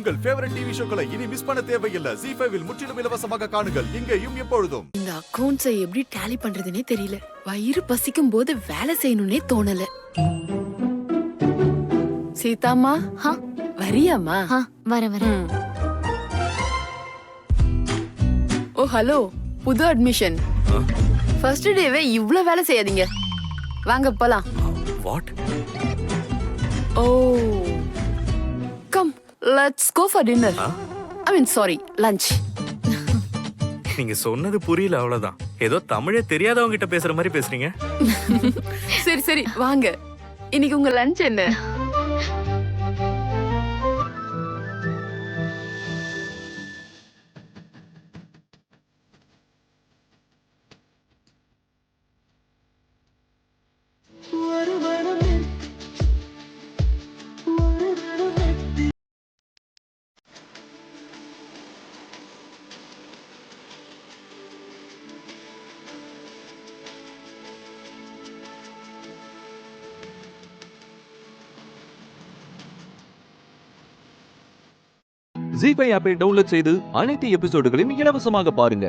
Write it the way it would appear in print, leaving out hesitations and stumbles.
உங்கள் favourite TV ஷோக்களை இனி miss பண்ண தேவையில்லை. ZEE5 இல் முற்றிலும் இலவசமாக காணுங்கள், இங்கேயும் எப்பொழுதும். இந்த அக்கவுண்ட்ஸை எப்படி டேலி பண்றதுனே தெரியல. வயிறு பசிக்கும் போது வேலை செய்யணும்னே தோணல. சீதாம்மா, வரியாம்மா? வர ஓ ஹலோ, புது அட்மிஷன். ஃபர்ஸ்ட் டேவே இவ்ளோ வேலை செய்யாதீங்க. வாங்க போலாம். What? Oh come, let's go for dinner. I mean sorry, lunch. நீங்க சொன்னது புரியல, அவ்வளவுதான். ஏதோ தமிழே தெரியாதவங்க கிட்ட பேசுற மாதிரி பேசுறீங்க. சரி சரி வாங்க. இன்னைக்கு உங்க லஞ்ச் என்ன? ZEE5 ஆப்பை டவுன்லோட் செய்து அனைத்து எபிசோடுகளையும் இலவசமாக பாருங்க.